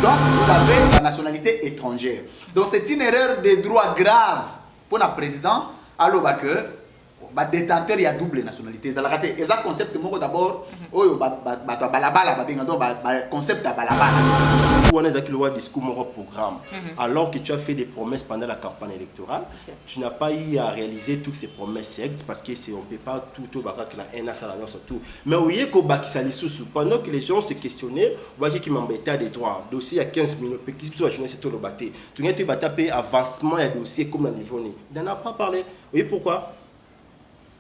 Donc, vous avez la nationalité étrangère. Donc, c'est une erreur de droit grave pour le président. Alors, que détenteur, il y a double nationalité. C'est un concept d'abord. Concept de balabala. On a le discours mon programme. Alors que tu as fait des promesses pendant la campagne électorale, tu n'as pas eu à réaliser toutes ces promesses parce que on ne peut pas tout au barak la haine à tout. Mais oui, pendant que les gens se questionnaient, on voit qu'ils m'embêtaient des droits. Dossier à 15 minutes, qui sont la journée, c'est tout le bâté. Tu as tapé avancement et dossier comme la niveau. Il n'en a pas parlé. Vous voyez pourquoi?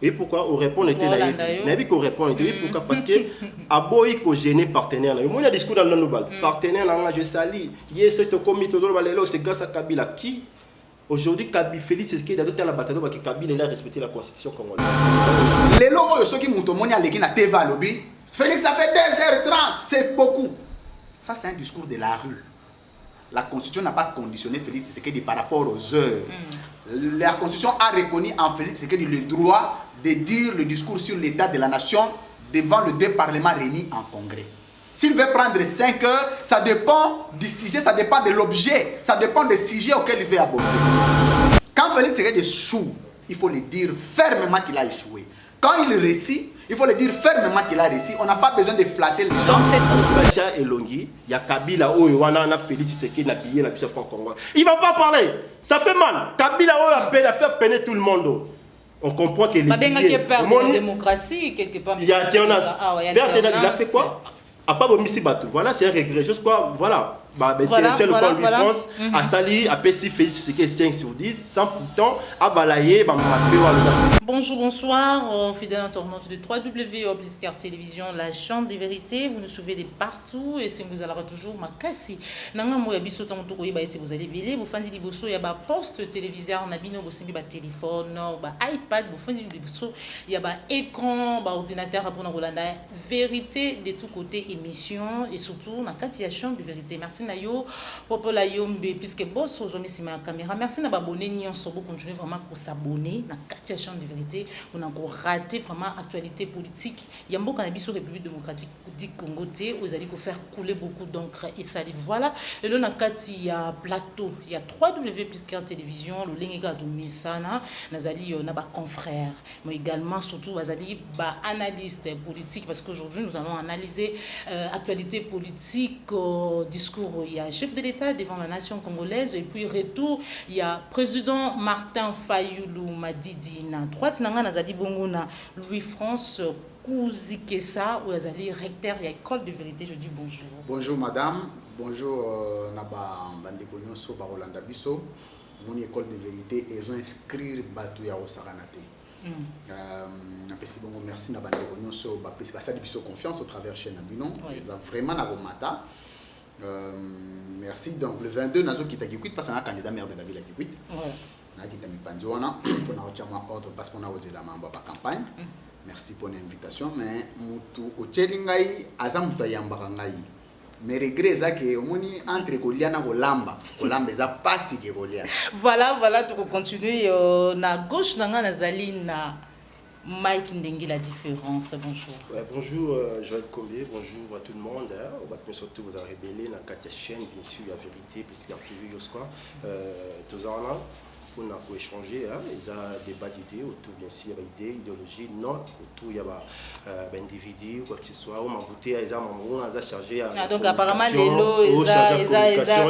Et pourquoi on répond était là? N'avait qu'on répond était pourquoi? Parce que aboy ko gêner partenaire là. Moi il y a discours dans le nouvel partenaire là je sali. Hier c'est au comité de Valélo c'est grâce à Kabila qui aujourd'hui Kabila Félix c'est ce qu'il a d'autres la bataille parce que Kabila il a respecté la constitution congolaise. Les locaux ceux qui montent monia les qui na TV lobby. Félix ça fait 2h30, c'est beaucoup. Ça c'est un discours de la rue. La constitution n'a pas conditionné Félix Tshisekedi par rapport aux heures. La constitution a reconnu en Félix Tshisekedi le droit de dire le discours sur l'état de la nation devant les deux parlements réunis en congrès. S'il veut prendre 5 heures, ça dépend du sujet, ça dépend de l'objet, ça dépend des sujets auxquels il veut aborder. Quand Félix Tshisekedi échoue, il faut le dire fermement qu'il a échoué. Quand il réussit, il faut le dire fermement qu'il a réussi. On n'a pas besoin de flatter les gens. Donc cette et Longi, il y a Kabila Oyoana Félix Tshisekedi n'a pillé la puissance franco-congolaise. Il ne va pas parler. Ça fait mal. Kabila Oyo a fait peiner tout le monde. On comprend qu'il est pas de la démocratie quelque part. Il y a il a fait quoi? À part Bomisi Batou. Voilà, c'est un regret. Juste quoi, voilà. Voilà. France a sali a pessi Félix Tshisekedi 5 sur 10 sans pourtant à balayer. Bonjour, bonsoir, fidèles internautes de www.Obliscar Télévision, la chaîne des vérités. Vous nous suivez de partout et si vous allez toujours ma cassi. Nanga mo yabiso tanto ko yeba ete vous allez belé, vous fandi liboso ya ba poste téléviseur na bino bosimbi ba téléphone, ba iPad, vous fandi liboso ya ba écran, ba ordinateur pour na rolanda vérité de tous côtés émission et surtout na kati ya chaîne de vérité. Merci Nayo, Popola Yombe, puisque boss aujourd'hui c'est ma caméra. Merci na abonné ni on se continuer vraiment pour s'abonner na Katia chaîne de vérité. On a encore raté vraiment actualité politique. Il y a beaucoup de République démocratique du Congo té, vous allez faire couler beaucoup d'encre et ça voilà. Et là na Katia il y a plateau, il y a 3W+Car télévision, le Lenga de Misana, nazali na ba confrère, mais également surtout bazali ba analyste politique parce qu'aujourd'hui nous allons analyser actualité politique, discours. Il y a chef de l'État devant la nation congolaise et puis retour il y a président Martin Fayulu Madidi na droite nanga nazali bongo na Louis France Kouzikessa ou nazali recteur ya école de vérité. Je dis bonjour. Bonjour madame, bonjour naba bandeko nyonso ba Rolanda biso mon école de vérité et ils ont inscrit batu ya osaranate. Merci na bandeko nyonso ba pesi basali biso confiance au travers chaîne Nabinon. Ils ont vraiment na bomata. Merci. Donc le 22, Nazo qui t'a quitté parce qu'on a un candidat maire de la ville qui quitte. On a quitté Mipanzona pour avoir ordre parce qu'on a osé la main à campagne. Merci pour l'invitation. Mais mutu ochelingai azam tayambarangai. Mais regret ça que omoni entre Goliana Golamba, Golamba za passi que Goliana. Voilà, tu peux continuer na gauche nanga nazali na Mike Ndengi, la différence. Bonjour. Ouais, bonjour, Joël Collier, bonjour à tout le monde. On va surtout vous révéler dans la chaîne, bien sûr, la vérité, puisqu'il y a TV, tous en là, on a échangé, ils ont débat d'idées autour, bien sûr, il y a idéologie, non, autour, il y a des individus, quoi que ce soit, on a goûté, ils ont chargé. Donc, apparemment, les lots, il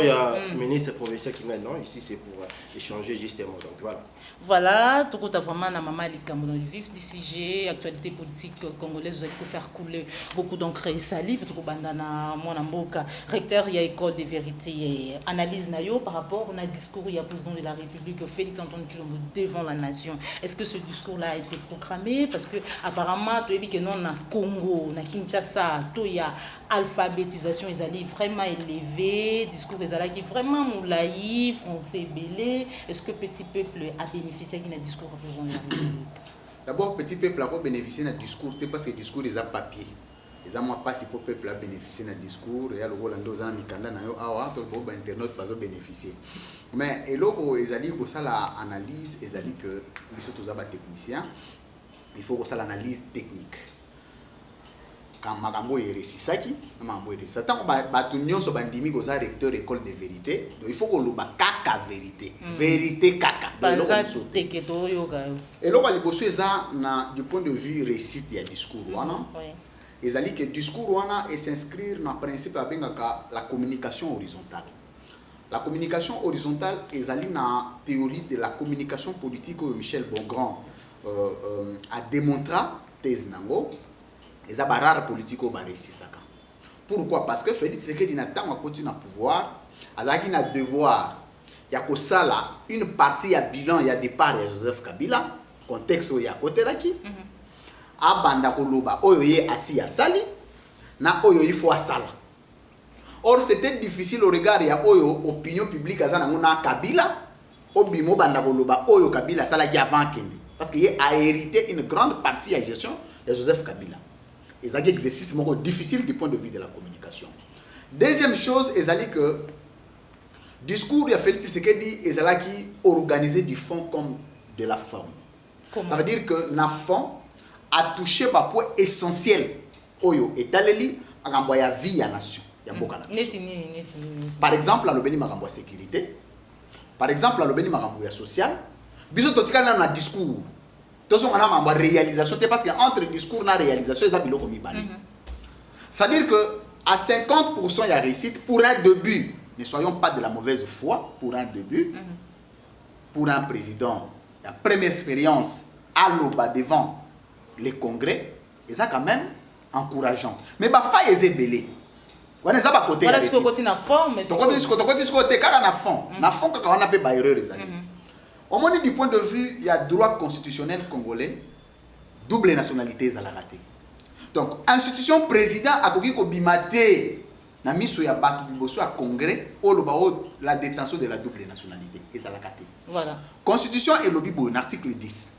y a le ministre provincial qui est non, ici, c'est pour échanger justement. Donc, voilà. Voilà, tout le vraiment na maman Likambo dans le vif du sujet, actualité politique congolaise, vous allez faire couler beaucoup d'encre et salive, tout le bandana mon amboka, recteur il y a école de vérité et analyse nayo par rapport au discours il y a président de la République Félix Antoine Tshilombo devant la nation. Est-ce que ce discours là a été programmé parce que apparemment tu as dit que non na Congo, na Kinshasa, tout y a alphabétisation ils allaient vraiment élevé, discours ils allaient vraiment moulaï, français belé. Est-ce que petit peuple a bénéficié d'un discours représentant la République? D'abord, petit peuple a bénéficié d'un discours parce que le discours est à papier. Les gens pas si le peuple a bénéficié d'un discours et alors on a mikanda na yo awa tout le internet pas bénéficier. Mais et là ils allaient pour ça l'analyse, ils allaient que ils sont tous des techniciens. Il faut que ça l'analyse technique. makambo eresisaki makambo eresa tant bato nyonso bandimi koza recteur école de vérité donc il faut koloba kaka vérité vérité kaka eloko liboso eza na du point de vue réussite ya discours wana ezali que discours wana et s'inscrire na principe abengaka la communication horizontale. La communication horizontale ezali na théorie de la communication politique où Michel Bongrand a démontré thèse nango eza barare politique au baresisaka. Pourquoi? Parce que Félix Tshisekedi na tango continue na pouvoir azaki na devoir ya kosala une partie ya bilan ya départ ya Joseph Kabila contexte ya kotelaki abanda koloba oyo ye asi ya sali na oyo il faut asala. Or c'était difficile au regard ya oyo opinion publique azana ngona Kabila obimo banda koloba oyo Kabila sala ki avant kende parce que ye a hérité une grande partie ya gestion de Joseph Kabila. Et ça exercice difficile du point de vue de la communication. Deuxième chose, c'est que discours de Félix Tshisekedi est qui organiser du fond comme de la forme. Comment? Ça veut dire que le fond a touché un point essentiel oyo etaleli makambo ya vie ya nation ya mboka na biso. Par exemple, alobeli makambo ya sécurité. Par exemple, alobeli makambo ya social. Biso totikana na discours. Tous on a ma réalisation parce que entre discours et réalisation, c'est-à-dire que à 50% il y a réussite pour un début. Ne soyons pas de la mauvaise foi pour un début. Pour un président, la première expérience à l'OBA devant les congrès, et ça quand même encourageant. Mais bah faille est belé. On est à côté. Voilà ce que côté na forme. Donc on dit ce côté car na fond, na fond quand on a fait erreur les amis. Au moins du point de vue, il y a droit constitutionnel congolais, double nationalité à la raté. Donc, institution président a koki ko bimate na miso ya batu biboso à congrès au la détention de la double nationalité et ça la raté. Voilà. Constitution et le bibo article 10.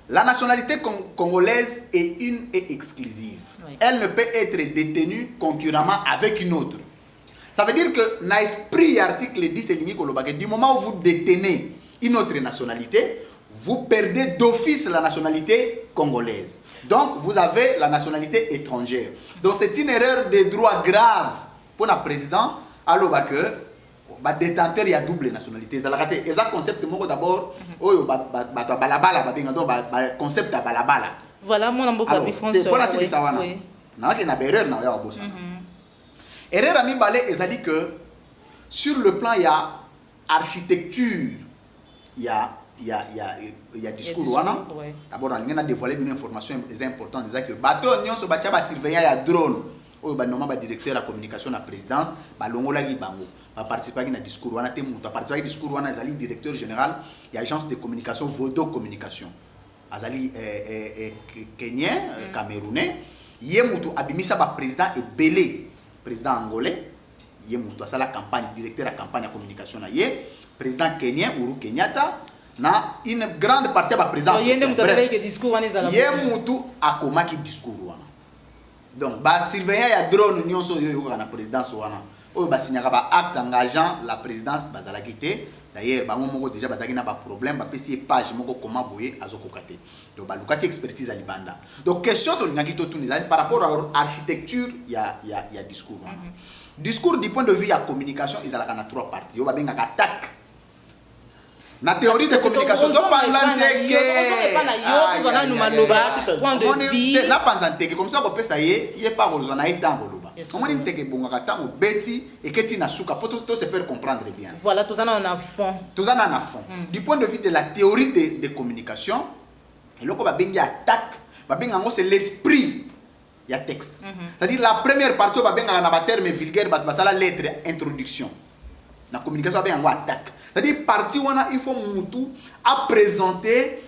La nationalité congolaise est une et exclusive. Oui. Elle ne peut être détenue concurremment avec une autre. Ça veut dire que dans l'esprit article 10 du moment où vous détenez une autre nationalité, vous perdez d'office la nationalité congolaise. Donc, vous avez la nationalité étrangère. Donc, c'est une erreur de droit grave pour le président. Alors, le détenteur, il y a double nationalité. Et ça, concept, d'abord, concept à balabala. Voilà, mon ambo kabi français. Pour la cité, ça va. Il y a une erreur. Erreur à mi balé, c'est que sur le plan, il y a architecture. Il y a discours d'abord on a dévoilé une information importante c'est que bateau on se battia ba surveiller ya drone o ba normalement ba directeur la communication la présidence ba longola gi bango ba participer à discours wana te muta participer à discours wana azali directeur général et agence de communication Vodo communication azali kenyan camerounais ye mutu abimisa ba président et belé président angolais ye mutu asala campagne directeur la campagne de communication na ye président kenyan Uhuru Kenyatta na une grande partie de la présidence. Il y a un akomaki discours wana. Donc ba surveillant ya drone union so yo na présidence wana. O ba signaka ba acte engageant la présidence bazala quitté. D'ailleurs bango moko déjà bazaki na ba problème ba pesi page moko comment boyer azokokate. Donc ba lukati expertise à libanda. Donc question to linaki to tuni par rapport à architecture il y a discours wana. Discours du point de vue ya communication ils ala kana trois parties. Yo ba benga attaque. La théorie de communication, tu parles de comme ça, on peut ça y est, il est pas aux anaïtans. Comment on dit que bon, attends, bêtis et que tu n'as souka pour se faire comprendre bien. Voilà, tout ça en a fond. Tout ça en a fond. Du point de vue de la théorie de communication, et là, on va bien attaque, c'est l'esprit. Il y a texte. C'est-à-dire la première partie, on va bien un terme vulgaire, la lettre introduction. La communication va bien attaque. C'est-à-dire partie où il faut Moutou à présenter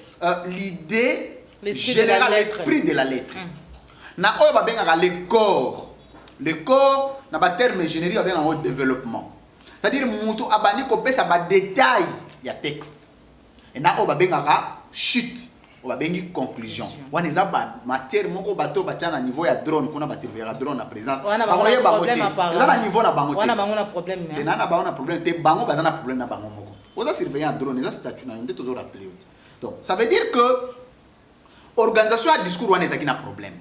l'idée générale, l'esprit de la lettre. Na on va bien le corps. Le corps n'a pas terme générique va bien en développement. C'est-à-dire Moutou a bandi kopé ça va détail il y a texte. Et na on va bien chute. On va bien conclusion. On est à matière moko bateau batiana niveau ya drone kuna ba surveiller drone na présidence. On a problème à niveau na bango. On a bango problème. Et na bango problème te bango bazana problème na bango moko. On a surveiller drone ça statut na ndé toujours rappeler. Donc ça veut dire que organisation à discours on est na problème.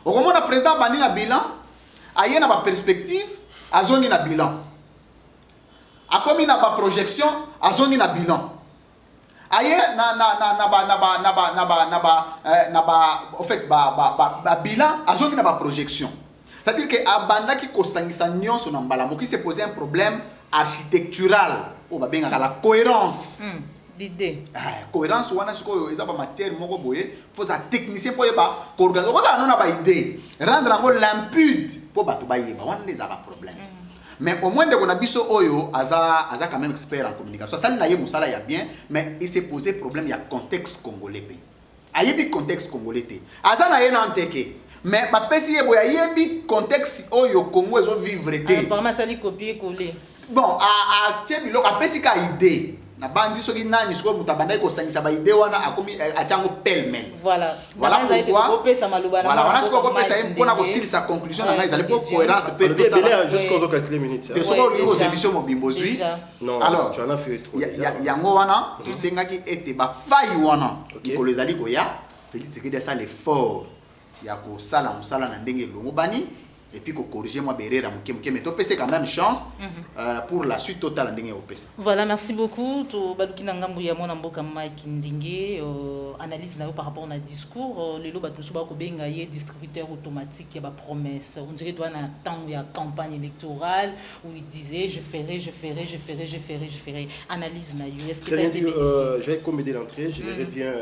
Au le président bandi na bilan, aye na ba perspective, azongi na bilan. A comme na ba projection, azongi na bilan. Aye en fait bilan, azongi na ba projection. C'est-à-dire que abanda qui kosangisa nyonso na mbala moki se poser un problème architectural ou ba benga la cohérence. D'idée. Cohérence wana siko eza ba matière moko boye, faut ça technicien pour yeba ko organiser. Ko za na ba idée, rendre ngo limpide pour ba to ba yeba wana les a problème. Mais au moins de qu'on a biso oyo aza quand même expert en communication. Ça na ye musala ya bien, mais il s'est posé problème il y a contexte congolais pe. Ayebi contexte congolais te. Aza na ye na nteke. Mais ma pesi ye boya yebi contexte oyo Congo ezo vivre te. Apparemment ça li copier coller. Bon, a tiebi lo a pesi ka idée. Na bandi soki nani siko mutabanda ko sangisa ba idée wana akomi achango pêle-mêle. Voilà. Voilà pourquoi. Voilà, wana siko ko pesa ye mpona ko sili sa conclusion na ngai pour cohérence pe tout ça. Jusqu'aux 4 minutes. Te soko ko émission mobimbozui. Non, alors tu en as fait trop. Yango wana to sengaki ete ba faille wana. Ko les ali ko ya. Félix Tshisekedi ça l'effort. Ya ko sala musala na ndenge longo bani. Et puis corriger moi berera muke mais to pese quand même chance pour la suite totale ndenge opesa. Voilà, merci beaucoup to baluki na ngambu ya mona mboka Mike Ndinge analyse na par rapport au discours lelo batu so ba ko benga ye distributeur automatique ya ba promesse. On dirait toi na temps ya campagne électorale où il disait je ferai analyse na yo. Est-ce que ça a été je vais comméder l'entrée, je vais bien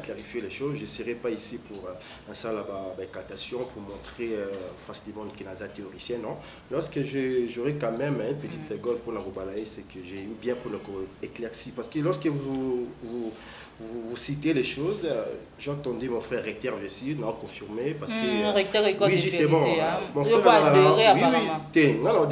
clarifier les choses, je serai pas ici pour un salle à catation pour montrer facilement qui est théoricien, non. Lorsque j'aurai quand même une petite seconde pour la rebalayer, c'est que j'ai eu bien pour le éclaircir. Parce que lorsque vous citez les choses, j'ai entendu mon frère recteur ici, non, confirmé, parce que... recteur école oui, justement, mon frère... Oui, non,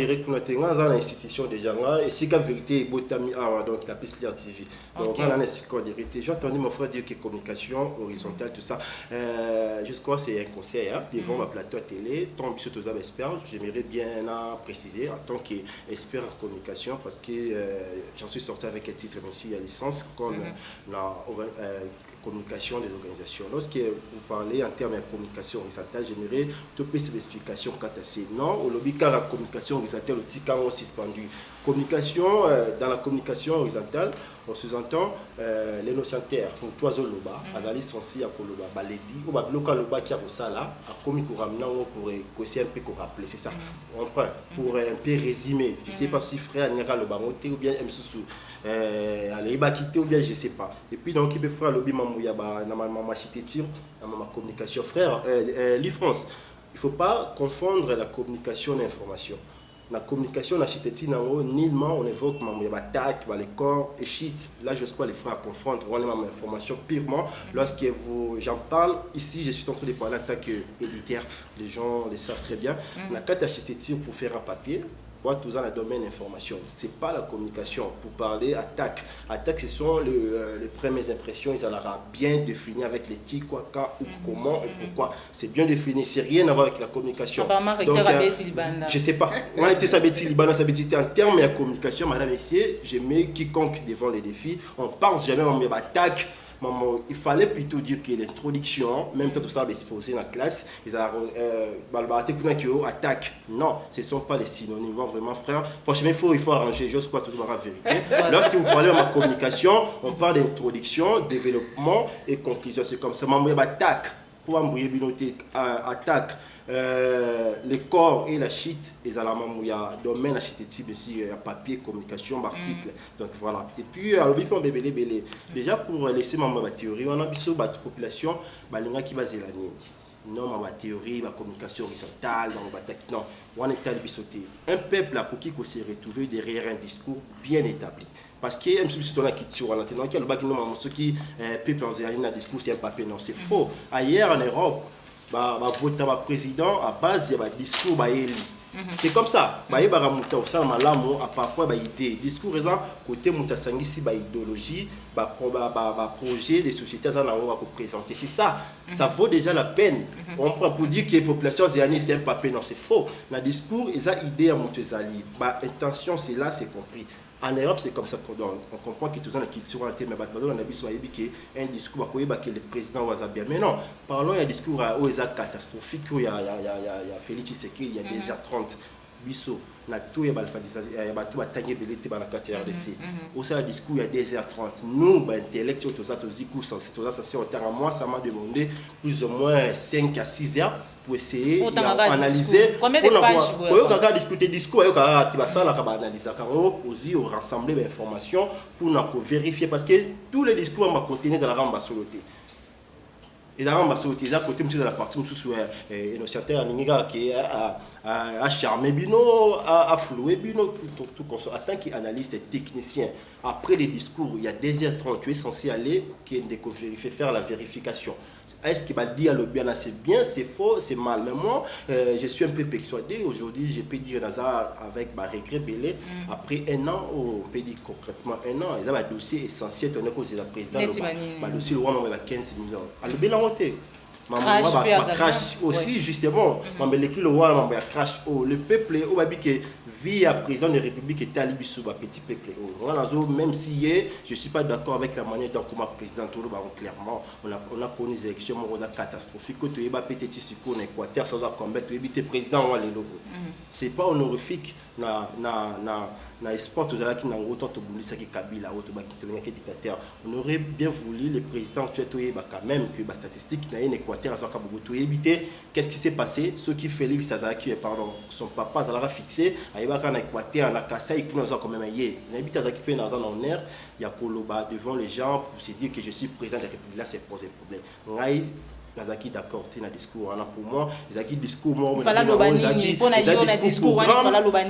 dans l'institution déjà, et si la vérité, donc la piste TV. Donc, on a un vérité. J'ai entendu mon frère dire que communication horizontale, tout ça, jusqu'à c'est un conseil, devant ma plateau à télé, tant que je suis expert, j'aimerais bien préciser en tant qu'expert en communication, parce que j'en suis sorti avec un titre ici à licence, comme la communication des organisations. Lorsque vous parlez en termes de communication horizontale, j'aimerais topper ces explications quant à ces non, au lobby car la communication horizontale, le tika ont suspendu. Communication, dans la communication horizontale, on sous-entend les nocientaires, pour toi Zoloba, Azali Sonsi à Koloba, Baledi, ou Babloka Loba qui a ça là, à commis pour ramener pour aussi un peu rappeler, c'est ça. On prend pour un peu résumer. Je ne sais pas si frère Nera Loba monté ou bien Msoussou. Allez, quitter ou bien je ne sais pas. Et puis donc il peut faire le bimamouya ma chitetir, ma communication. Frère, l'IFrance, il ne faut pas confondre la communication et l'information. La communication, la chitetir, nullement on évoque ma attaque, les corps et shit. Là, je ne sais pas les frères à confondre. On est ma information purement. Lorsque j'en parle, ici, je suis en train de parler en tant qu'éditeur. Les gens le savent très bien. La carte à chitetir pour faire un papier. Tout dans le domaine information, c'est pas la communication. Pour parler attaque, ce sont les premières impressions, ils allaient bien définir avec les qui, quoi, quand, où, comment et pourquoi. C'est bien défini, c'est rien à voir avec la communication. Donc, je sais pas. On était en termes de communication, madame et messieurs, je mets quiconque devant les défis. On pense jamais en attaque. Il fallait plutôt dire que l'introduction, même tout ça exposé dans la classe, ils ont attaque. Non, ce ne sont pas les synonymes. Vraiment, frère, franchement, il faut arranger. Je crois toujours la vérité. Lorsque vous parlez de ma communication, on parle d'introduction, développement et conclusion. C'est comme ça. Attaque. Pour embrouiller binoté, attaque. Les corps et la shit, ils ont il y a domaine la shit type ici papier communication article donc voilà et puis alors déjà pour laisser ma théorie on a besoin de population balinga qui base la ligne non ma théorie ma communication horizontale non on est allé bisoter un peuple a qui s'est retrouvé derrière un discours bien établi. Parce que même si on a quitté sur la télé, qui peuple en discours c'est un papier non c'est faux. Ailleurs en Europe vote à président à base de discours c'est comme ça à parfois idée discours côté mutasangisi idéologie projet des sociétés à présenter c'est ça ça vaut déjà la peine on prend pour dire que les populations c'est un papier non c'est faux le discours ils ont idée à Montezali intention c'est là c'est compris En Europe, c'est comme ça on comprend que tout ça, mais on a vu un discours que le président va bien. Mais non, parlons d'un discours catastrophique, il y a Félix Tshisekedi, il y a 2h30. Biso na tout ya bato batanye belete ba na kati ya RDC au ça le discours il y a 2h30 nous ba intellectuels tous ça tous discours sans tout ça c'est autant moi ça m'a demandé plus ou moins 5 à 6 heures pour essayer d'analyser combien de pages pour discuter discours tu vas ça la analyser car aussi rassembler des informations pour vérifier parce que tous les discours m'a contenir dans la ramba soloté. Et d'abord, on va utiliser à côté de la partie et nos certains qui a charmé bino, a floué bino, tout comme ça. En tant qu'analyste et technicien, après les discours, il y a 2h30, tu es censé aller faire la vérification. Est-ce qu'il va dire le bien, c'est bien, c'est faux, c'est mal. Mais moi, je suis un peu persuadé. Aujourd'hui, je peux dire avec regret belé. Après un an, on peut dire concrètement un an, ils ont un dossier essentiel, on est cause de la présidente. Le dossier, le roi, on a 15 millions. Alors, bien noté. Crash aussi, justement. Le roi, crash. Le peuple, vie à président de la République était à l'Ibisouba, petit peuple. Même si je ne suis pas d'accord avec la manière dont comme président, clairement, on a connu des élections catastrophiques. Quand tu es petit en Équateur, sans combattre, tu es président. Ce n'est pas honorifique. Na espoir tous qui n'ont autant de boulot qui Kabila qui dictateur on aurait bien voulu le président tu quand même que la statistique n'a un Équateur à Kabogoto éviter qu'est-ce qui s'est passé ceux qui Félix Sadaki pardon son papa ça l'a fixé à en Équateur en Kassai pour nous quand même hier n'habite à qui dans un honneur il y a Koloba devant les gens pour se dire que je suis président de la République là c'est poser problème Nazaki d'accord tu as discours pour moi Nazaki discours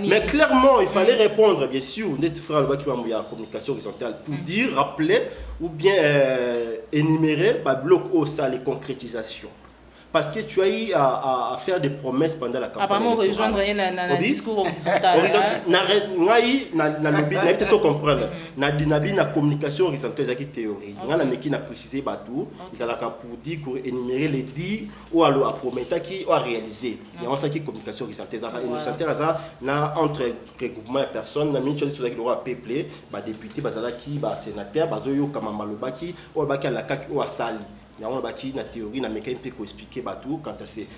mais clairement il fallait répondre bien sûr notre frère qui va la communication horizontale pour dire rappeler ou bien énumérer bloc au ça les concrétisations parce que tu as eu à faire des promesses pendant la campagne. Apparemment, rejoindre un discours horizontal. Horizontal, comprendre. La communication horizontale, c'est une théorie. On a précisé tout. Ils ont pour dire pour énumérer les 10 ou à promettre qui ont réalisé. Il y a une communication horizontale. Entre regroupement de personnes, il y a une chose qui doit peupler, député, sénateur, Kamambalobaki, ou Bakalakaki ou Asali. Il y a une théorie, il y a expliquer tout quand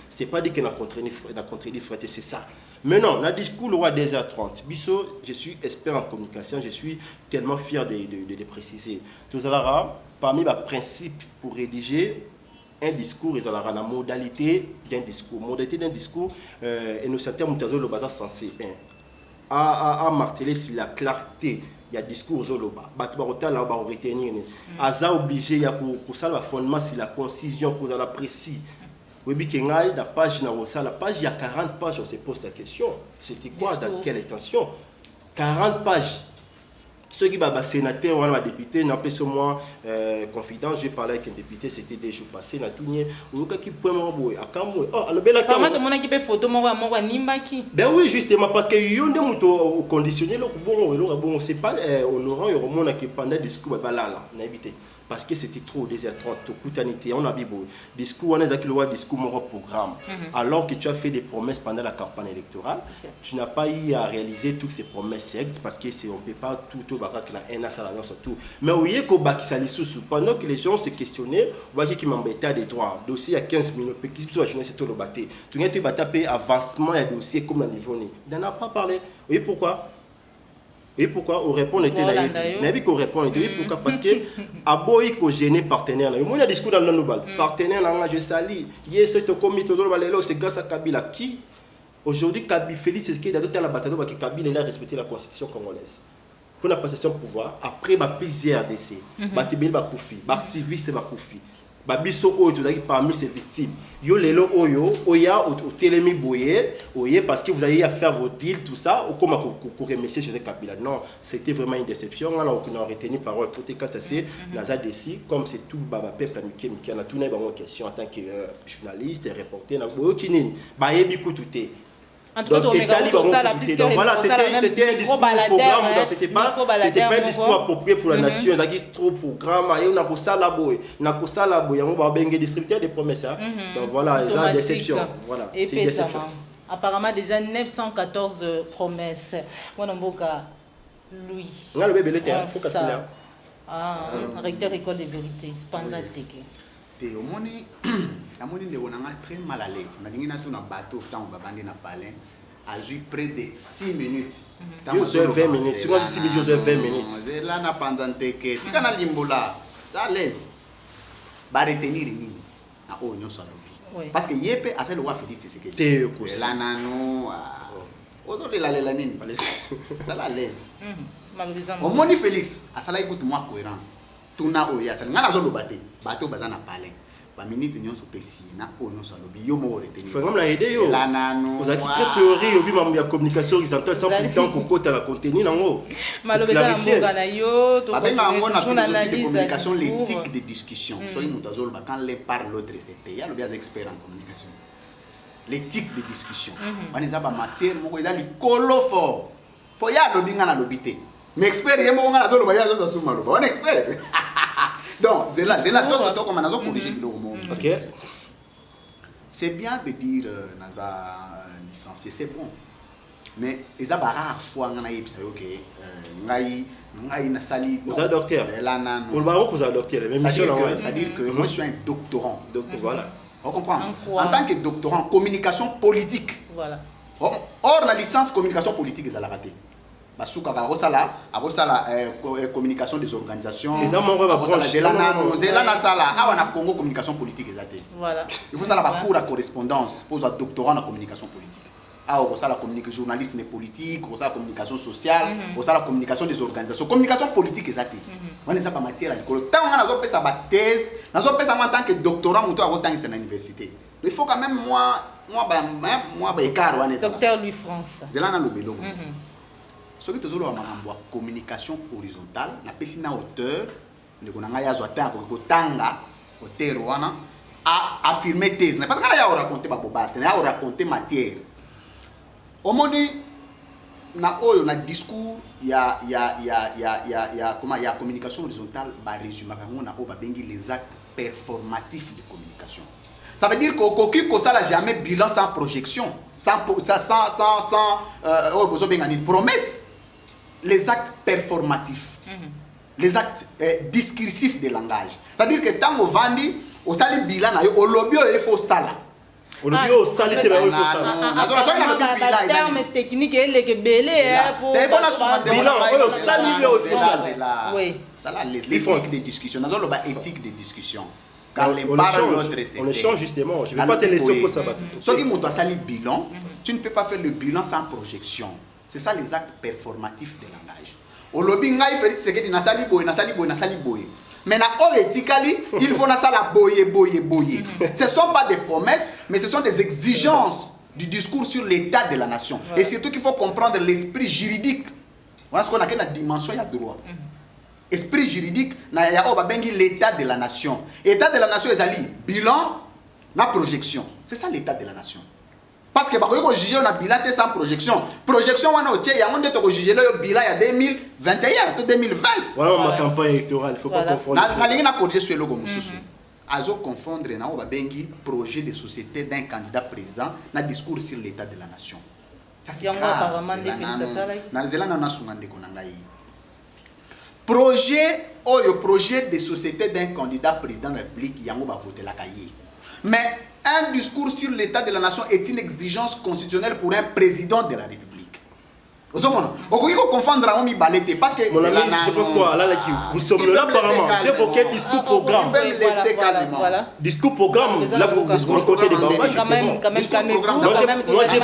c'est pas dit qu'on a contredit frère, c'est ça. Mais non, le discours le roi 2h30. Bisso, je suis expert en communication, je suis tellement fier de le préciser. Tout ça, parmi les principes pour rédiger un discours, il y a la modalité d'un discours. Modalité d'un discours, et nous certains moutazos le basant censé à marteler sur la clarté. Il y a discours zoloba batbarota là ba retenir aza obligé il y a pour ça le fondement c'est la concision pour la précis oui bi kengai la page na ça la page il y a 40 pages on se pose la question c'était quoi dans quelle intention 40 pages ceux qui va sénateur ou un député n'a pas sur moi confident j'ai parlé avec un député c'était des jours passés na tourné ou qui peut m'envoyer à Kamwe oh le bel comment tout le monde qui peut photo moi nimbaki ben oui justement parce que yonde muto conditionné le bon c'est pas honorant il remonte que pendant discours balala na éviter parce que c'était trop 2h30 kutanité on a bibo discours on a le discours mon programme alors que tu as fait des promesses pendant la campagne électorale tu n'as pas eu à réaliser toutes ces promesses parce que c'est on peut pas tout au barak na un assalant surtout mais oui ko bakisali sous pendant que les gens se questionnaient voyez qui m'embêtait des droits dossier à 15 minutes qui soit journée c'est tout le batté tu n'as pas tapé avancement et dossier comme le niveau ni on n'a pas parlé oui pourquoi et pourquoi on répond était là mais qu'on répond était pourquoi parce que aboyi ko gêner partenaire là moi il y a discours dans le global partenaire là je sali hier ce comité de balelo c'est grâce à Kabila qui aujourd'hui Kabila Félix Tshisekedi a d'autres la bataille que Kabila il a respecté la constitution congolaise pour la passation de pouvoir après plusieurs RDC batibeli ba kufi ba activiste ba kufi babiso oyo tozaki parmi ces victimes yo lelo oyo oya au telemi boye oye parce que vous avez à faire vos deals tout ça ou comment pour remercier Joseph Kabila non c'était vraiment une déception on a retenu parole tout est cassé naza desi comme c'est tout baba peuple amiké qui a tout n'est pas une question en tant que journaliste et reporter na boyo kinini ba yebi kututé. Donc, voilà, c'était un discours programme, c'était pas un discours approprié pour la nation. C'est trop programme, on a pour ça la boy, on a pour ça la boy, on va bien distribuer des promesses. Donc voilà, c'est une déception. Voilà, c'est une déception. Apparemment déjà 914 promesses. Louis. Nga le bébé était François. Ah, recteur école de vérité. Panza Teke. Te omoni amoni ndeko nanga très mal à l'aise. Nalingi na tuna bateau tant babandi na palais. A joué près de 6 minutes. Yo 20 minutes. Si on dit 6 minutes, yo 20 minutes. C'est là na Panza Teke. Tika na limbola. À l'aise. Ba retenir nini na o nyoso alobi. Parce que yepe a fait le roi Félix Tshisekedi. Te aussi. Là nano ozo la nini. Ça la l'aise. Malheureusement. Omoni Félix asala ikutu moi cohérence. Tuna oya sala ngana zo lobate. Bateau bazana palais. Ba minute nyonso pesi na o nyoso alobi yo mo retenir. Faut comme la aider yo. Là nano. Vous avez très théorie obi mambo ya communication horizontale sans pourtant kokota la contenu nango. Malheureusement mboka na yo to continue toujours analyse de communication l'éthique de discussion. Soyez mutazolo ba quand l'un parle l'autre c'est il y a le bien expert en communication. L'éthique de discussion. On est ba matière moko ezali kolofo. Faut ya lobi ngana lobité. Mais expert yemo ngana zolo ba ya zo suma lo. On expert. Donc, c'est là tout comme on a corrigé le mot. OK. C'est bien de dire naza licencié, c'est bon. Mais ils ont rare fois ngana yebisa OK ngai na sali. Vous êtes docteur. Là nan. Vous êtes docteur, même mission là. C'est-à-dire que moi je suis un doctorant. Donc voilà. On comprend. En tant que doctorant communication politique. Voilà. Or la licence communication politique ils ont raté. Basuka abosala communication des organisations. Les hommes on va prendre Zelana sala awana Congo communication politique exacté. Voilà. Il faut ça la cours à correspondance pour un doctorat en communication politique. Ah on ça la communication journalisme politique, on ça la communication sociale, on ça la communication des organisations, communication politique exacté. On est ça pas matière à l'école. Tant on a zo pesa ba thèse, na zo pesa en tant que doctorant muto a tant c'est à l'université. Il faut quand même moi écart on est Docteur Louis France. Zelana lobelo. Ce qui est toujours en communication horizontale, la personne à hauteur, ne connaît pas à tanga, hauteur wana, à affirmer thèse. Parce qu'on a raconté ma bobate, on a raconté matière. Au moment na oyo na discours ya comment ya communication horizontale ba résumé na o ba bengi les actes performatifs de communication. Ça veut dire qu'au ça n'a jamais bilan sans projection, sans une promesse. Les actes performatifs, les actes discursifs de langage. C'est-à-dire que tant on vandi, au sali bilan, au lobby, il faut ça. Au lobby, au sali, il faut ça. Le terme technique, il est belé. Il faut la bilan, au sali, il faut ça. Oui. Ça là, l'éthique des discussions. Nous avons l'éthique des discussions. Quand les parole l'autre, c'est. On échange justement. Je ne vais pas te laisser pour ça. Ce qui montre ça, le bilan, tu ne peux pas faire le bilan sans projection. C'est ça les actes performatifs de langage. Au lobby, il faut que na sali boy. Mais il faut na sala boye. Ce ne sont pas des promesses, mais ce sont des exigences du discours sur l'état de la nation. Et surtout qu'il faut comprendre l'esprit juridique. Voilà ce qu'on a la dimension du droit. Esprit juridique, l'état de la nation. L'état de la nation est bilan, la projection. C'est ça l'état de la nation. Parce que on juge on a bilan sans projection. Projection on a il y a on doit juger le bilan il y a 2021 2020. Voilà ma campagne électorale, il faut pas confondre. Na lingi na corriger ce logo mususu. Azo confondre na o ba bengi projet de société d'un candidat président na discours sur l'état de la nation. Ça c'est apparemment défini ça là. Na zela na sungande konanga yi. Projet de société d'un candidat président de la République yango ba voter la cahier. Mais un discours sur l'état de la nation est une exigence constitutionnelle pour un président de la République. Vous confondre parce que mon ami, je pense quoi là vous sommes là apparemment. J'ai évoqué discours programme. Voilà. Discours programme. Là vous rencontrez des barbages. Quand même calmez-vous. Moi j'ai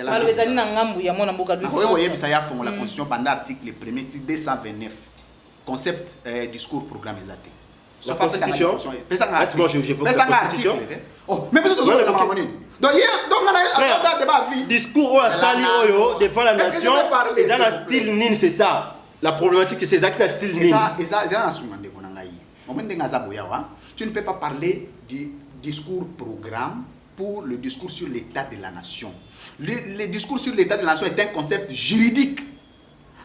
malheureusement na ngambu ya mona mboka lui. Vous voyez ça y a fond la constitution pendant l'article 1er 229 concept discours programme exacté. La constitution. Laisse-moi j'évoque la constitution. Oh, mais parce que donc ça débat vie. Discours à sali oyo devant la nation. Et ça style nin c'est ça. La problématique c'est ces actes style nin. Et ça na sungande bonangai. Tu ne peux pas parler du discours programme pour le discours sur l'état de la nation. Le discours sur l'état de la nation est un concept juridique.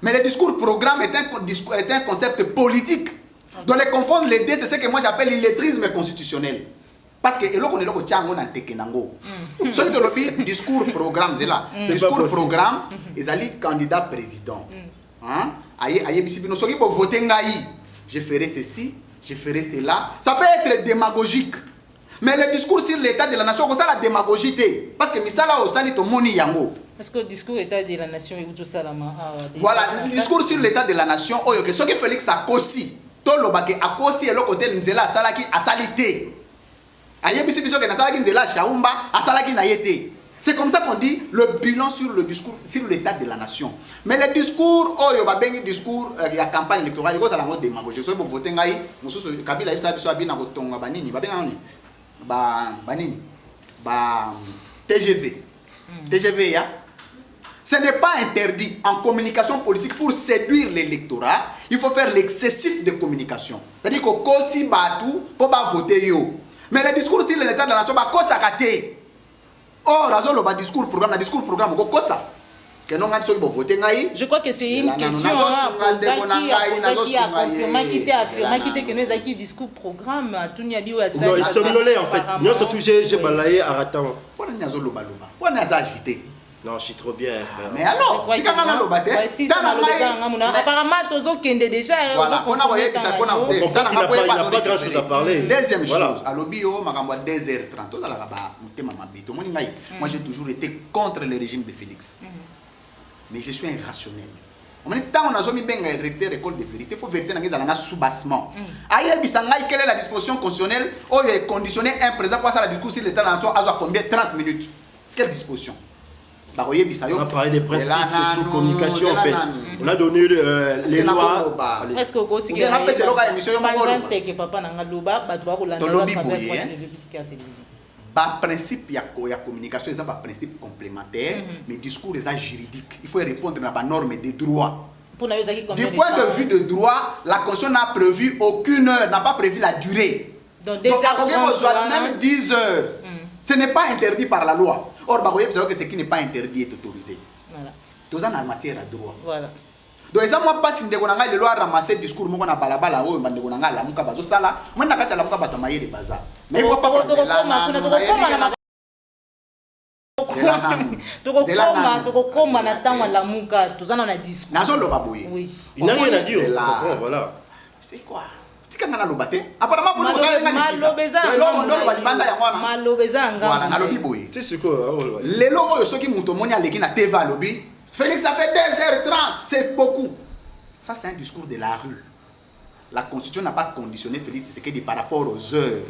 Mais le discours programme est un concept politique. Donc les confondre les deux, c'est ce que moi j'appelle l'illettrisme constitutionnel. Parce que eloko ne loko tchango na tekenango. Ce qui est le discours programme c'est là. Discours programme, ils allaient candidat président. je ferai ceci, je ferai cela. Ça peut être démagogique. Mais le discours sur l'état de la nation, c'est la démagogie. Parce que misala au sali to moni yango. Est-ce que le discours état de la nation est tout ça là? Voilà, le discour sur l'état de la nation, ce que Félix a kosi, tout le baké a kosi et le côté nzela salaki a salité. Ayebisi biso ke na salaki nzela shaumba a salaki na yete. C'est comme ça qu'on dit le bilan sur le discours, sur l'état de la nation. Mais le discours, discours, il y a campagne électorale, il y a une démagogie. Si vous votez, Kabila a TGV. TGV, ce n'est pas interdit en communication politique pour séduire l'électorat. Il faut faire l'excessif de communication. C'est-à-dire que si Batou, pour voter. Mais le discours sur l'état de la nation, c'est oh, le discours programme, je crois que c'est une question qui a confirmé qui a affirmé que nous avons un discours programme tout n'y a bio à ça. Non, ils somnolés en fait. Nous surtout j'ai balayé à attendre. Non, je suis trop bien, frère. Mais alors, si quand on a l'obate, apparemment, tous ont déjà. Il n'a pas grand chose à parler. Deuxième chose, à l'obio, ma 2h30. Moi, j'ai toujours été contre le régime de Félix. Mais je suis irrationnel. En même temps, on a mis bien recteur école de vérité. Il faut vérifier dans un sous-bassement. Aïe, quelle est la disposition constitutionnelle où il est conditionné un président pour ça la discussion sur l'état de la nation à combien 30 minutes. Quelle disposition? On a parlé des principes, c'est une communication en fait. On a donné les lois. Est-ce que vous avez principe il y a communication, c'est un principe complémentaire, mais discours est juridique. Il faut répondre à la norme des droits. Du point de vue de droit, la Constitution n'a prévu aucune heure, n'a pas prévu la durée. Donc même 10 heures. Ce n'est pas interdit par la loi. Or, que ce qui n'est pas interdit est autorisé. Voilà. Tout ça en matière de droit. Voilà. Donc, ça moi pas si ndeko nanga le loi ramasser discours moko na balabala o ndeko nanga la muka bazo sala, moi na kati la muka bato maye de bazar. Mais il faut pas que il n'a rien à dire. Voilà. C'est quoi? Apparemment, voilà, c'est quoi? Les logos, ceux qui montent au monde, Félix, ça fait 2h30, c'est beaucoup. Ça, c'est un discours de la rue. La Constitution n'a pas conditionné Félix Tshisekedi par rapport aux heures.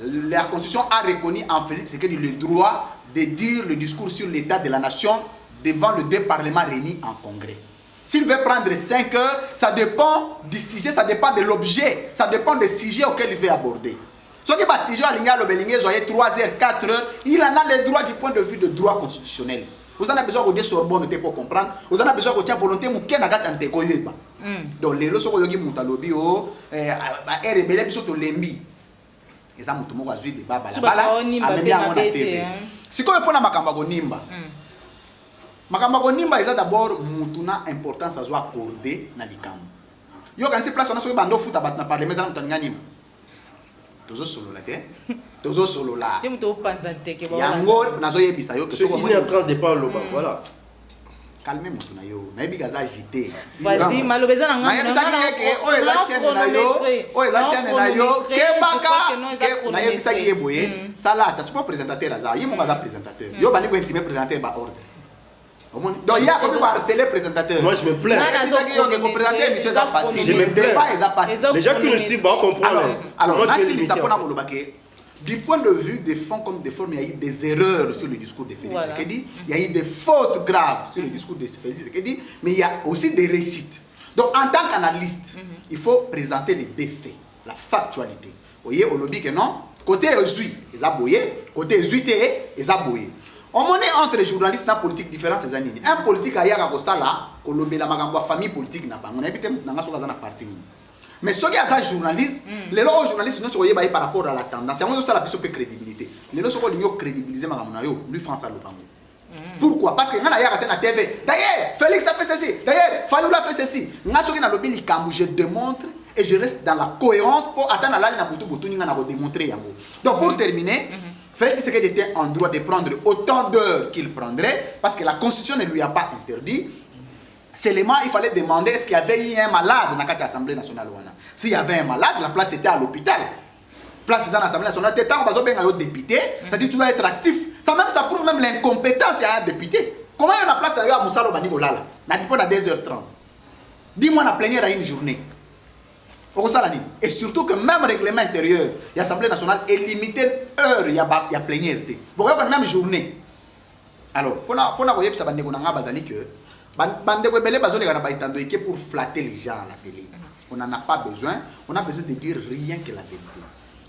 La Constitution a reconnu en Félix Tshisekedi le droit de dire le discours sur l'état de la nation devant les deux parlements réunis en congrès. S'il veut prendre 5 heures, ça dépend du sujet, ça dépend de l'objet, ça dépend des sujets auxquels il veut aborder. Ce qui est sujet à l'Inga, 3 heures, 4 heures, il en a le droit du point de vue de droit constitutionnel. Vous en avez besoin de dire Sorbonne pour comprendre, vous en avez besoin de dire volonté, donc les leçons que vous avez lobby, et rebelle, biso to lembi. Et ça, vous avez joué des babas. Si vous avez makamba nimba. Makamba nimba est d'abord mutuna importance à accorder na likambo. Yo quand c'est place on a so bando foot abat na parler mais ça mutanga nimba. Tozo solo la te. Tozo solo la. Yo muto panza teke ba. Yango nazo yebisa yo que so il est en train de parler voilà. Calmez mutuna yo. Na yebi gaza agité. Vas-y malobeza na ngana. Na yebisa ke o eza chaîne na yo. O eza chaîne na yo. Kebaka. Na yebisa ki yeboye. Salata, tu peux présentateur aza. Yimo gaza présentateur. Yo bani ko intimer présentateur ba ordre. Donc il y a comme harceler le présentateur. Moi je me plains. Les gens qui nous suivent vont comprendre. Alors, du point de vue des fonds comme des formes, il y a eu des erreurs sur le discours de Félix Tshisekedi. Il y a eu des fautes graves sur le discours de Félix Tshisekedi, mais il y a aussi des réussites. Donc en tant qu'analyste, il faut présenter les défaits, la factualité. Vous voyez, au lobby que non, côté Ezui, ils ont boyé, côté Ezui, ils ont boyé. On est entre les journalistes et politique différents ces années. Un politique a yaga kosala, kolobé la magamba famille politique n'a pas. On a évité n'anga soga na parti. Mais ceux qui sont journalistes, les journalistes ne sont pas par rapport à la tendance. Il y a ça la plus de crédibilité. Les gens sont pas crédibiliser magamba yo, lui François Lopango. Pourquoi? Parce que on a yaga na TV. D'ailleurs, Félix a fait ceci. D'ailleurs, Fayoula a fait ceci. Nga soki na lobby likambu, je démontre et je reste dans la cohérence pour attendre la ligne na butu butu ninga na démontrer yango. Donc pour terminer, Félix Tshisekedi était en droit de prendre autant d'heures qu'il prendrait, parce que la Constitution ne lui a pas interdit. Seulement, il fallait demander est-ce qu'il y avait eu un malade dans l'Assemblée nationale. S'il y avait un malade, la place était à l'hôpital. Place dans l'Assemblée nationale, tant qu'on va être député, c'est-à-dire tu vas être actif. Ça prouve même l'incompétence à un député. Comment il y a une place d'ailleurs à Moussalo Banigolala? N'a pas à 2h30. Dis-moi la plénière à une journée. Et surtout que même le règlement intérieur, l'Assemblée nationale est limité heure, il y a plénière. Bon, il y a même journée. Alors, pour voir ça, pour flatter les gens à la télé. On n'en a pas besoin. On a besoin de dire rien que la vérité.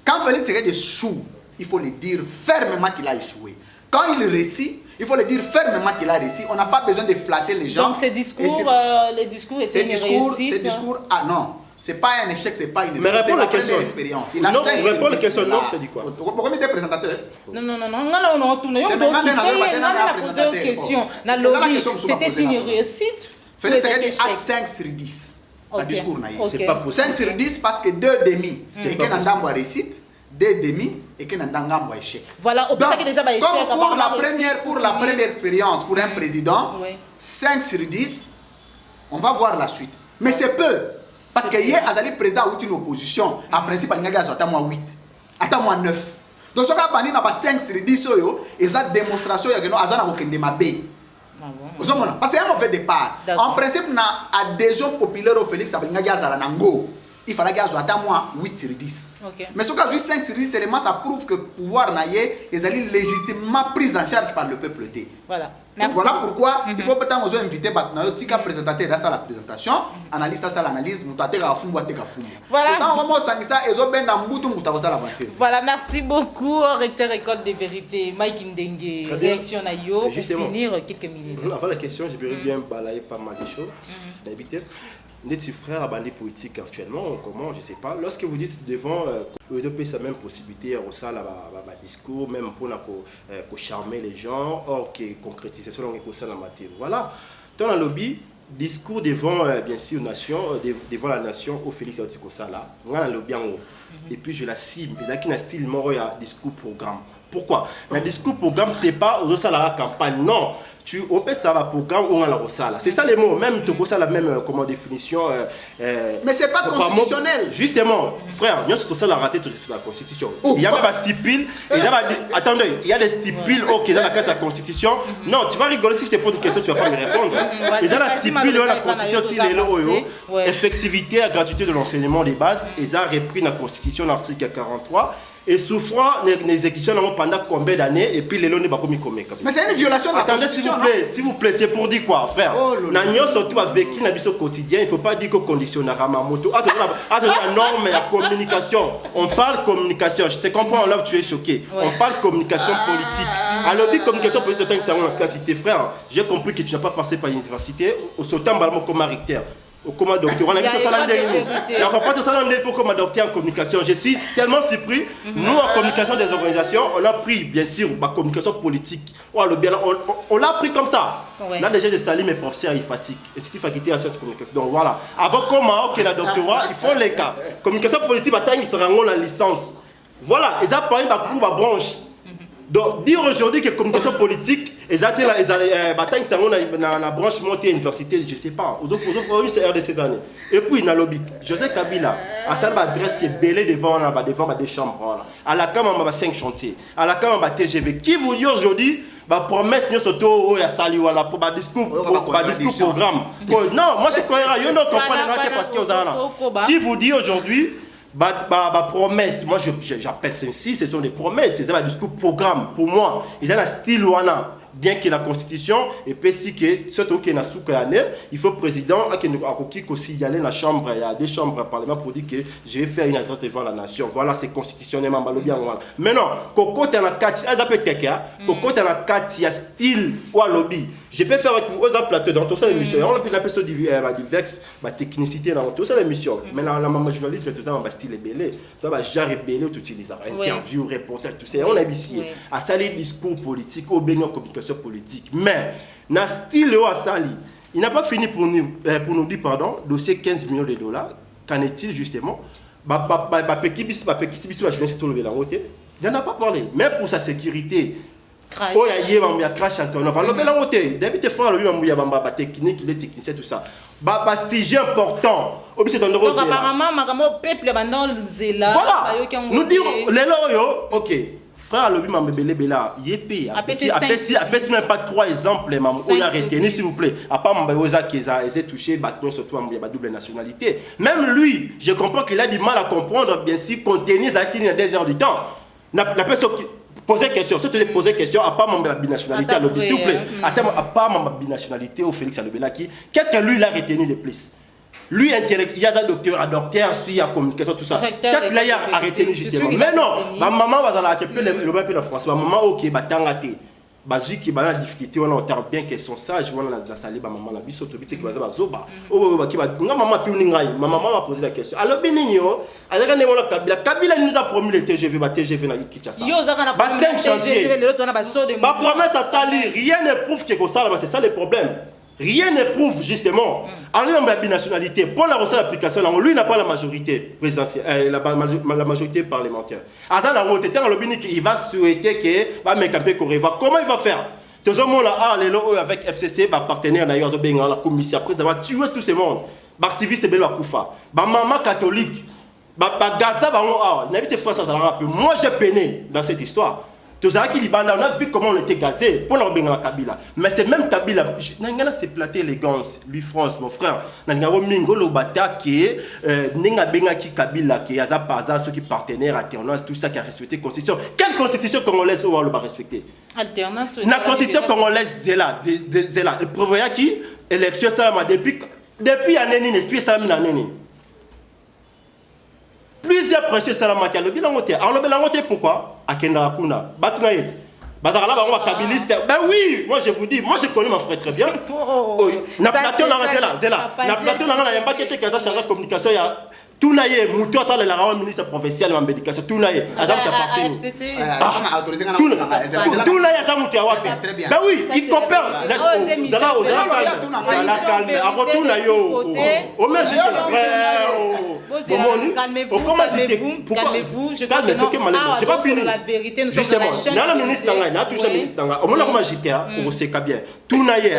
Quand Félix Tshisekedi échoue, il faut le dire fermement qu'il a échoué. Quand il réussit, il faut le dire fermement qu'il a réussi. On n'a pas besoin de flatter les gens. Donc ces discours, les discours étaient une réussite. Ces discours, ah non, c'est pas un échec, c'est pas une mais réponds à la question. Expérience. Il a non, réponds à la question. Non, c'est dit quoi? Pourquoi il est présentateur? Non. On a tourné. On a posé une question. C'était une réussite. Félix Tshisekedi a 5 sur 10. Le discours n'a c'est pas possible. 5 sur 10 parce que 2 demi, c'est qu'un andambo réussite, 2 demi et qu'un andambo échec. Voilà, au ça qui déjà échec. Pour la première expérience pour un président, 5 sur 10, on va voir la suite. Mais c'est peu. Parce que hier, Azali président a eu une opposition. En principe, il y a attends-moi 8, attends-moi 9. Donc, ce qu'on a 5 sur 10, et ça démonstration, il y a Azana Okendemabé. Parce que c'est un mauvais départ. En principe, on a adhésion populaire au Félix Nango. Il fallait qu'il y ait 8 sur 10. Mais ce cas 5 sur 10, ça prouve que le pouvoir est légitimement pris en charge par le peuple. Voilà. Merci. Voilà pourquoi il faut peut-être inviter les présentateur dans la présentation, analyse ça l'analyse, voilà, merci beaucoup, recteur École des Vérités, Mike Ndenge. Réaction à Yo, pour finir quelques minutes. Avant la question, je vais bien balayer pas mal de choses. Nos frères à bandit politique actuellement, comment, je ne sais pas. Lorsque vous dites devant sa même possibilité au sein de discours, même pour charmer les gens, or que concrétisation est la matière. Voilà. Dans le lobby, discours devant bien sûr nation, devant la nation au Félix Antikosala, on a le lobby en haut. Et puis je la cible, il y a un style mort, il y a discours programme. Pourquoi? Le discours programme, ce n'est pas au sein de la campagne, non. Tu opères ça va programme ou on la ressala. C'est ça les mots, même tu as la même définition. Mais c'est pas constitutionnel. Justement, frère, nous sommes ça la raté toute la constitution. Il y a même un stipule. Attendez, il y a des stipules qui sont dans la constitution. Non, tu vas rigoler si je te pose une question, tu ne vas pas me répondre. Il y a la stipule dans la constitution, effectivité et gratuité de l'enseignement des bases. Ils ont repris la constitution, l'article 43. Et souffrant l'exécution pendant combien d'années et puis les lois ne pas commis comme. Mais c'est une violation de la constitution. S'il vous plaît, c'est pour dire quoi, frère? Nous surtout avec qui nous au quotidien, il ne faut pas dire qu'on conditionne à ma moto. Attends, la norme et la communication. On parle communication. Je te comprends, là tu es choqué. On parle communication politique. Alors, communication politique, c'est une classité, frère. J'ai compris que tu n'as pas passé par l'université. Au sautant comme recteur. Comme docteur, on a vu tout ça dans le on comprend tout ça dans le pour comme docteur en communication. Je suis tellement surpris. Nous, en communication des organisations, on a pris, bien sûr, ma communication politique. On l'a pris comme ça. Là, déjà, j'ai sali mes professeurs IFASIC. Et c'est faculté en sciences communication. Donc voilà. Avant comment, que la doctorat, ils font les cas. Communication politique, ils se rendent la licence. Voilà. Ils ont pas une branche. Donc, dire aujourd'hui que communication politique, ils ont la branche montée à l'université, je ne sais pas. C'est de ces années. Et puis, il y a lobby. José Kabila, à sa adresse qui est belée devant des chambres. À la Cameroun, il y a 5 chantiers. À la Cameroun, il y a TGV. Qui vous dit aujourd'hui, la promesse, nous sommes à Sali, pour le discours programme. Non, moi je crois que vous ne comprenez pas parce que vous avez. Qui vous dit aujourd'hui, promesse, moi j'appelle ceci, ce sont des promesses, c'est un discours programme. Pour moi, ils ont un style ouana. Bien que la constitution, et puis si que surtout qu'il y a il faut le président qui aussi y aller dans la chambre, il y a des chambres au parlement pour dire que je vais faire une adresse devant la nation. Voilà, c'est constitutionnellement bien. Mais non, Coco est dans la carte, Coco est dans la carte, il y a style ou à lobby. Je peux faire avec vous aux plateaux dans tout ça l'émission. On a pu l'appeler ça diverses, technicité dans tout ça l'émission. Mais la journaliste, tout ça, on va style belé. Tu vas jamais belé, tu utilises interview, reportage, tout ça. On a ici à salir discours politique, au bénin communication politique. Mais, dans le style de Sali, il n'a pas fini pour nous dire, pardon, dossier 15 millions de dollars. Qu'en est-il justement? Il n'en a pas parlé. Même pour sa sécurité, Oh, il y a crash Antonov. Alors, ben, David te frère, lui, il y a technique, il est technicien, tout ça. Sujet important. Donc, apparemment, le peuple est là. Voilà. Nous disons, les loyaux, ok. Frère, le m'a belé bela, yépé. Après, même pas 3 exemples, maman, il a retenu, s'il vous plaît. À part mon béoza qui a touché, surtout, il y a double nationalité. Même lui, je comprends qu'il a du mal à comprendre, bien sûr, contenu, ça a 2 heures du temps. La personne qui poser question, si tu te poser question, à part mon binationalité, s'il vous plaît, à part ma binationalité au Félix Alobelaki, qu'est-ce que lui, il a retenu le plus? Lui, il y a un docteur, il y a communication, tout ça. Qu'est-ce qu'il a arrêté justement? Mais non, ma maman va à le même peu de France. Ma maman, ok, batangate. Bazi qui a difficulté, on entend bien qu'elles sont sages, on a la salle, ma maman la biso, qui va zoba. Maman m'a posé la question. Alors, Benigno, Kabila nous a promis le TGV, TGV na Kinshasa. Bah 5 chantiers. Ma promesse à salir, rien ne prouve que ça, c'est ça le problème. Rien ne prouve justement. Alors, il y a une binationalité. Pour la recette d'application, lui n'a pas la majorité présidentielle, la majorité parlementaire. Il va souhaiter que comment il va faire? Tout le monde avec FCC, partenaire d'ailleurs, la commission, après avoir tué tout ce monde. Activiste de Koufa, maman catholique, Gaza, moi j'ai peiné dans cette histoire. On a vu comment on était gazé pour leur la Kabila. Mais c'est même Kabila. C'est platé élégance, lui France, mon frère. Mingolo Bata qui est Kabila, qui est ceux qui partenaires, alternance, tout ça qui a respecté la constitution. Quelle constitution congolaise on va respecter? Alternance. La constitution congolaise, c'est là. Et prévoyant qui élection Salama depuis Aneni, depuis Salama Aneni. Plusieurs prêcheurs Salama qui a le bilan voté. Alors le bilan voté pourquoi? Akenda Kuna, Batnaït. Bazarala, on va kabiliste. Ben oui, moi je vous dis, moi je connais mon frère très bien. Na plateau là, na plateau là, il y a pas quelqu'un qui a chargé de communication. Tout naïe, Moutou ça le ministre provincial en médication. Tout naïe, Adam qui appartient. Tout naïe, Adam Moutou Awape. Ben oui, il compare. Zala calme. Après tout naïe, au moins je frère. Calmez-vous, je crois que j'ai pas fini. La vérité, nous justement, sommes dans la chaîne. Ministre au moins comme JTA, on sait bien. Tout naïe,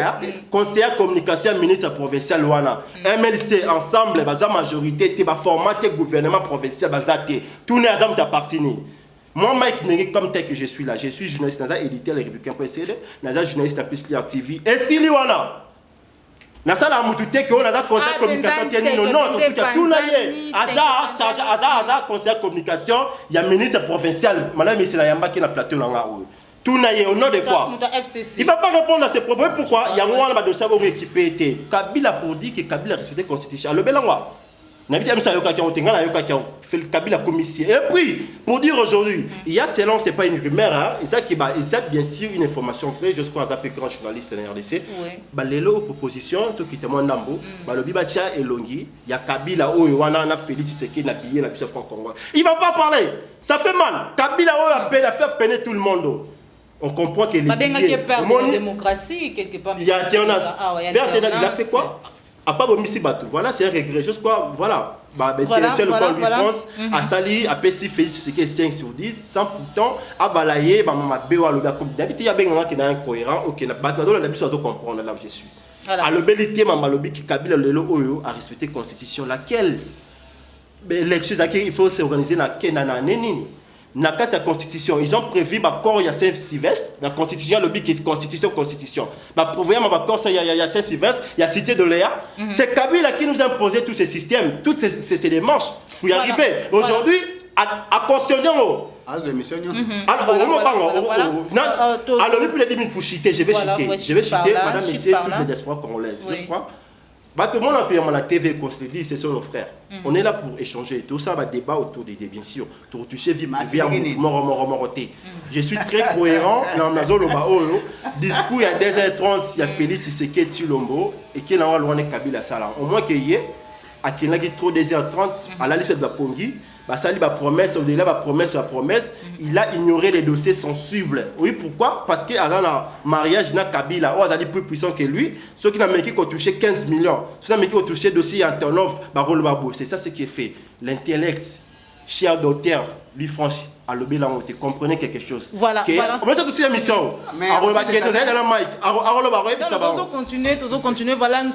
conseiller communication ministre provincial Luana, MLC ensemble, la majorité, tu vas formater gouvernement provincial, tout naïe Azam t'appartient. Moi, Mike Neri, comme tel que je suis là, je suis journaliste dans un éditeur les républicains.cd, dans un journaliste à plus Clear TV. Et si Luana na sala mutute que on a conseil communication non tout naïe Aza conseil communication il y a ministre provincial madame ministre Yamba qui na plateau là tout naïe au nom de quoi il va pas répondre à ces problèmes pourquoi il y a moi là dossier pour équiper été Kabila pour dire que Kabila respecte la constitution le belangwa n'habite même ça yoka qui ont tengala yoka qui fait le Kabila commission et puis pour dire aujourd'hui il y a selon c'est pas une rumeur hein ça qui bah ça bien sûr une information vraie je crois à grand journaliste en RDC bah les propositions tout qui témoin nambo bah le bibacha elongi il y a Kabila oyo wana na Félix Tshisekedi na billet na biso franc Congo il va pas parler ça fait mal Kabila oyo appelle à faire peiner tout le monde on comprend que les billets la démocratie quelque part il y a il a fait quoi à part Bomisi Batou, voilà, c'est un regret. Juste quoi, voilà. Intellectuel France, à Sali, à Pessi, Félix, c'est 5 sur 10, sans pourtant, à balayer, ma béwa, le comme d'habitude, il y a bien un qui est incohérent, ok, la Batou, la Bible, doit comprendre là où je suis. À l'obélité, ma lobby qui Kabila, le Oyo, à respecter la Constitution, laquelle, l'élection, il faut s'organiser dans la Nénine. Dans la constitution, ils ont prévu corps il y a Saint-Sylvestre, la constitution, le but qui est constitution. Prévoyant corps il y a Saint-Sylvestre, il y a Cité de Léa. C'est Kabila qui nous a imposé tous ces systèmes, toutes ces démarches pour y arriver. Aujourd'hui, à cautionner. Alors, depuis les 10 000 pour chiter, je vais chiter, madame, messieurs, toutes les diasporas congolaises. Je crois. Tout le monde a la TV, qu'on se le dit, c'est sur nos frères. On est là pour échanger. Tout ça va débat autour des bien sûr. Pour toucher vie privée, je suis très cohérent dans la zone discours, il y a 2h30, il y a Félix Tshisekedi Tshilombo et qui est là, loin de Kabila Salam. Au moins qu'il y ait, à qui n'a trop 2h30, à la liste de la Pongi, ça lui va promesse, au-delà de la promesse, il a ignoré les dossiers sensibles. Oui, pourquoi? Parce qu'il y a un mariage, il y a Kabila, il est plus puissant que lui. Ceux qui ont touché 15 millions, ceux qui ont touché le dossier Antonov, c'est ça ce qui est fait. L'intellect, cher docteur, lui franchi, à l'obé là, on te comprenait quelque chose. Voilà, voilà. On va sortir cette émission. Continuer, voilà, nous